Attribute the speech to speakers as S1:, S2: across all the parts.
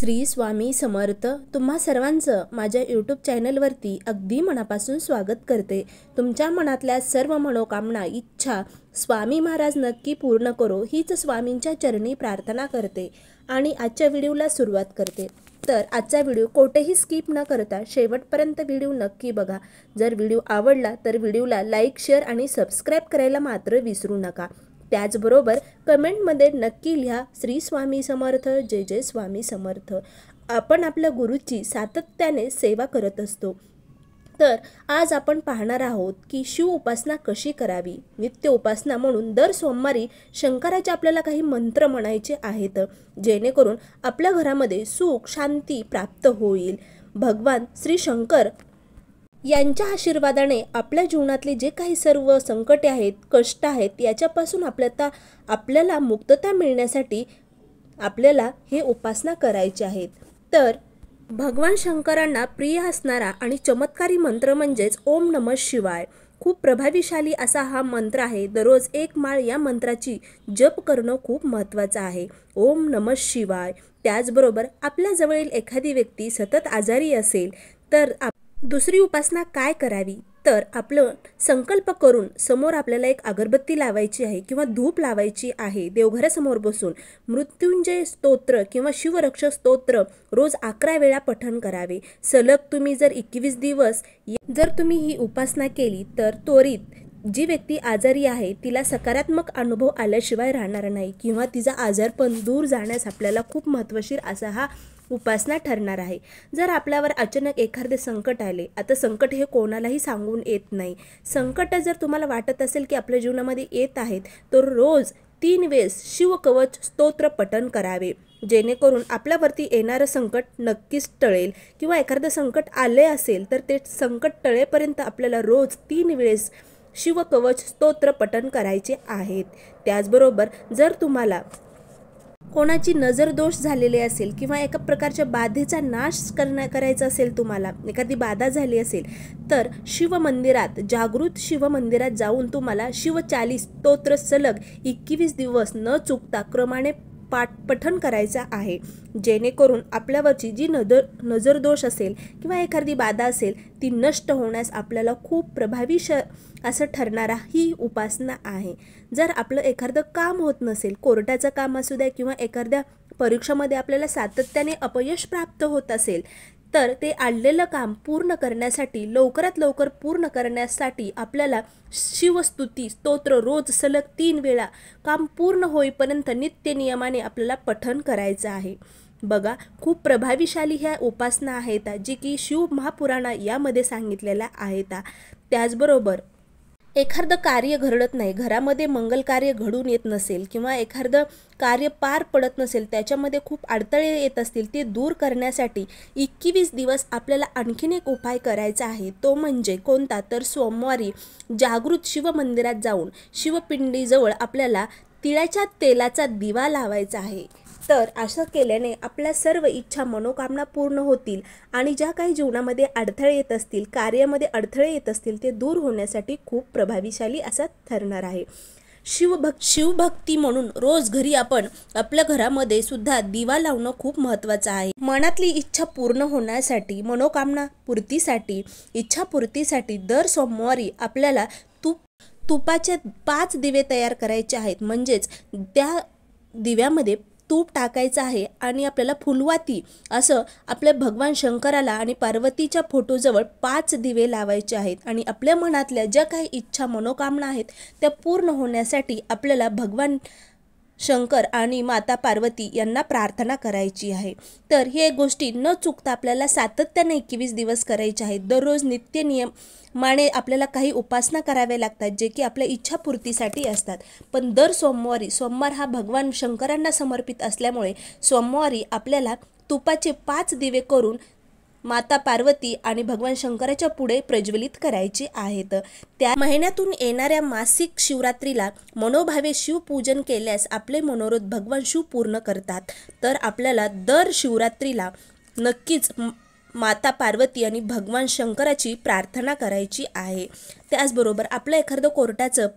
S1: श्री स्वामी समर्थ. तुम्हा सर्वांचं माझ्या यूट्यूब चॅनलवरती अगदी मनापासून स्वागत करते. तुमच्या मनातल्या सर्व मनोकामना इच्छा स्वामी महाराज नक्की पूर्ण करो हीच स्वामींच्या चरणी प्रार्थना करते आणि आजच्या व्हिडिओला सुरुवात करते. तर आजचा व्हिडिओ कोठेही स्किप न करता शेवटपर्यंत व्हिडिओ नक्की बघा. जर व्हिडिओ आवडला तर व्हिडिओला लाईक, शेअर आणि सबस्क्राईब करायला मात्र विसरू नका. त्याचबरोबर कमेंटमध्ये नक्की लिहा श्री स्वामी समर्थ, जय जय स्वामी समर्थ. आपण आपल्या गुरुची सातत्याने सेवा करत असतो. तर आज आपण पाहणार आहोत की शिव उपासना कशी करावी. नित्य उपासना म्हणून दर सोमवारी शंकराचे आपल्याला काही मंत्र म्हणायचे आहेत, जेणेकरून आपल्या घरामध्ये सुख शांती प्राप्त होईल. भगवान श्री शंकर यांच्या आशीर्वादाने आपल्या जीवनातले जे काही सर्व संकटे आहेत, कष्ट आहेत, याच्यापासून आपल्याला मुक्तता मिळण्यासाठी आपल्याला हे उपासना करायचे आहेत. तर भगवान शंकरांना प्रिय असणारा आणि चमत्कारी मंत्र म्हणजेच ओम नमः शिवाय. खूप प्रभावीशाली असा हा मंत्र आहे. दररोज एक माळ या मंत्राची जप करणं खूप महत्त्वाचं आहे. ओम नमः शिवाय. त्याचबरोबर आपल्या जवळील एखादी व्यक्ती सतत आजारी असेल तर दुसरी उपासना काय करावी, तर आपलं संकल्प करून समोर आपल्याला एक अगरबत्ती लावायची आहे किंवा धूप लावायची आहे. देवघरासमोर बसून मृत्युंजय स्तोत्र किंवा शिवरक्षक स्तोत्र रोज 11 वेळा पठण करावे. सलग तुम्ही जर 21 दिवस जर तुम्ही ही उपासना केली तर त्वरित जी व्यक्ती आजारी आहे तिला सकारात्मक अनुभव आल्याशिवाय राहणार नाही किंवा तिचा आजारपण दूर जाण्यास आपल्याला खूप महत्त्वशीर असा हा उपासना ठरणार आहे. जर आपल्यावर अचानक एखादे संकट आले, आता संकट हे कोणालाही सांगून येत नाही. संकट जर तुम्हाला वाटत असेल की आपल्या जीवनामध्ये येत आहेत तर रोज 3 वेळेस शिवकवच स्तोत्र पठण करावे, जेणेकरून आपल्यावरती येणारं संकट नक्कीच टळेल. किंवा एखादं संकट आले असेल तर ते संकट टळेपर्यंत आपल्याला रोज 3 वेळेस शिवकवच स्तोत्र पठण करायचे आहेत. त्याचबरोबर जर तुम्हाला कोणाची नजर दोष झालेले असेल किंवा एका प्रकारच्या बाधेचा नाश करायचा असेल, तुम्हाला एखादी बाधा झाली असेल तर शिवमंदिरात, जागृत शिवमंदिरात जाऊन तुम्हाला शिवचालीस स्तोत्र सलग 21 दिवस न चुकता क्रमाने पठण करायचा आहे, जेणेकरून आपल्यावरची जी नजर दोष असेल किंवा एखादी बाधा असेल ती नष्ट होण्यास आपल्याला खूप प्रभावी असं ठरणारा ही उपासना आहे. जर आपलं एखादं काम होत नसेल, कोर्टाचं काम असू द्या किंवा एखाद्या परीक्षेमध्ये आपल्याला सातत्याने अपयश प्राप्त होत असेल तर ते आणलेलं काम पूर्ण करण्यासाठी, लवकरात लवकर पूर्ण करण्यासाठी आपल्याला शिवस्तुती स्तोत्र रोज सलग 3 वेळा काम पूर्ण होईपर्यंत नित्य नियमाने आपल्याला पठण करायचं आहे. बघा, खूप प्रभावीशाली ह्या उपासना आहेत जी की शिव महापुराण यामध्ये सांगितलेल्या आहेत. त्याचबरोबर एखादं कार्य घडत नाही, घरामध्ये मंगल कार्य घडून येत नसेल किंवा एखादं कार्य पार पडत नसेल, त्याच्यामध्ये खूप अडथळे येत असतील, ते दूर करण्यासाठी 21 दिवस आपल्याला आणखीन एक उपाय करायचा आहे. तो म्हणजे कोणता, तर सोमवारी जागृत शिवमंदिरात जाऊन शिवपिंडीजवळ आपल्याला तिळाच्या तेलाचा दिवा लावायचा आहे. तर असं केल्याने आपल्या सर्व इच्छा मनोकामना पूर्ण होतील आणि ज्या काही जीवनामध्ये अडथळे येत असतील, कार्यामध्ये अडथळे येत असतील, ते दूर होण्यासाठी खूप प्रभावीशाली असा ठरणार आहे. शिवभक्ती म्हणून रोज घरी आपण आपल्या घरामध्ये सुद्धा दिवा लावणं खूप महत्त्वाचं आहे. मनातली इच्छा पूर्ण होण्यासाठी, मनोकामना पूर्तीसाठी, इच्छापूर्तीसाठी दर सोमवारी आपल्याला तुपाचे 5 दिवे तयार करायचे आहेत. म्हणजेच त्या दिव्यामध्ये तूप टाकायचं आहे आणि आपल्याला फुलवाती असं आपल्या भगवान शंकराला आणि पार्वतीच्या फोटोजवळ 5 दिवे लावायचे आहेत आणि आपल्या मनातल्या ज्या काही इच्छा मनोकामना आहेत त्या पूर्ण होण्यासाठी आपल्याला भगवान शंकर आणि माता पार्वती यांना प्रार्थना करायची आहे. तर हे गोष्टी न चुकता आपल्याला सातत्याने 21 दिवस करायचे आहेत. दररोज नित्य नियमाने आपल्याला काही उपासना कराव्या लागतात जे की आपल्या इच्छापूर्तीसाठी असतात. पण दर सोमवार हा भगवान शंकरांना समर्पित असल्यामुळे सोमवारी आपल्याला तुपाचे 5 दिवे करून माता पार्वती आणि भगवान शंकराच्या पुढे प्रज्वलित करायचे आहेत. त्या महिन्यातून येणाऱ्या मासिक शिवरात्रीला मनोभावे शिवपूजन केल्यास आपले मनोरथ भगवान शिव पूर्ण करतात. तर आपल्याला दर शिवरात्रीला नक्कीच माता पार्वती आणि भगवान शंकराची प्रार्थना करायची आहे. त्याचबरोबर आपलं एखादं कोर्टाचं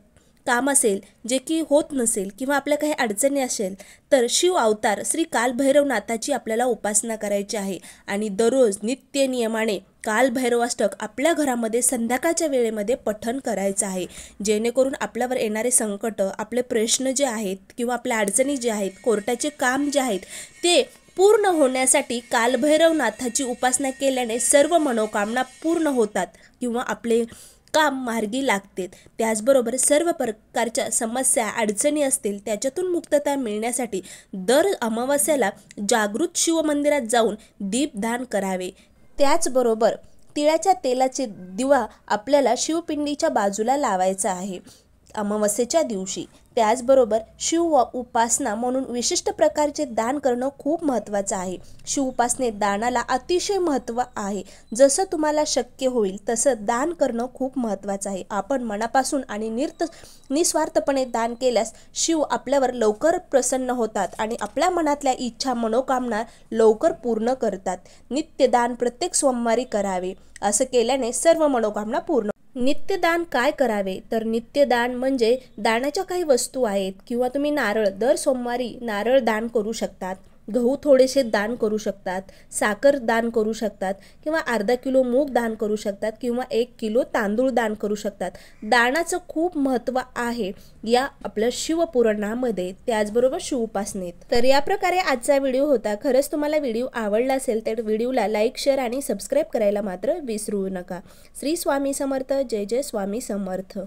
S1: काम असेल जे की होत नसेल किंवा आपल्या काही अडचणी असेल तर शिव अवतार श्री कालभैरवनाथाची आपल्याला उपासना करायची आहे आणि दररोज नित्य नियमाने कालभैरवाष्टक आपल्या घरामध्ये संध्याकाळच्या वेळेमध्ये पठण करायचं आहे, जेणेकरून आपल्यावर येणारे संकट, आपले प्रश्न जे आहेत किंवा आपल्या अडचणी जे आहेत, कोर्टाचे काम जे आहेत ते पूर्ण होण्यासाठी कालभैरवनाथाची उपासना केल्याने सर्व मनोकामना पूर्ण होतात किंवा आपले काम मार्गी लागते। त्याचबरोबर सर्व प्रकारच्या समस्या अडचणी असतील त्याच्यातून मुक्तता मिळण्यासाठी दर अमावास्याला जागृत शिव मंदिरात जाऊन दीपदान करावे। त्याचबरोबर तिळाच्या तेलाचे दिवा आपल्याला शिवपिंडीच्या बाजूला लावायचा आहे अमावास्येच्या दिवशी। त्याचबरोबर शिव उपासना म्हणून विशिष्ट प्रकारचे दान करणं खूप महत्त्वाचं आहे। शिव उपासनेत दानाला अतिशय महत्त्व आहे। जसं तुम्हाला शक्य होईल तसं दान करणं खूप महत्त्वाचं आहे। आपण मनापासून आणि निस्वार्थपणे दान केल्यास शिव आपल्यावर लवकर प्रसन्न होतात आणि आपल्या मनातल्या इच्छा मनोकामना लवकर पूर्ण करतात। नित्यदान प्रत्येक सोमवारी करावे, असं केल्याने सर्व मनोकामना पूर्ण। नित्यदान काय करावे तर नित्यदान म्हणजे दानाच्या काही वस्तू आहेत किंवा तुम्ही नारळ दर सोमवारी नारळ दान करू शकतात, गहू थोडेसे दान करू शकतात, साखर दान करू शकतात किंवा अर्धा किलो मूग दान करू शकतात किंवा 1 किलो तांदूळ दान करू शकतात। दानाचं खूप महत्त्व आहे या आपल्या शिवपुराणामध्ये, त्याचबरोबर शिवउपासनेत। तर या प्रकारे आजचा व्हिडिओ होता। खरंच तुम्हाला व्हिडिओ आवडला असेल तर व्हिडिओला लाईक, शेअर आणि सबस्क्राईब करायला मात्र विसरू नका। श्री स्वामी समर्थ। जय जय स्वामी समर्थ।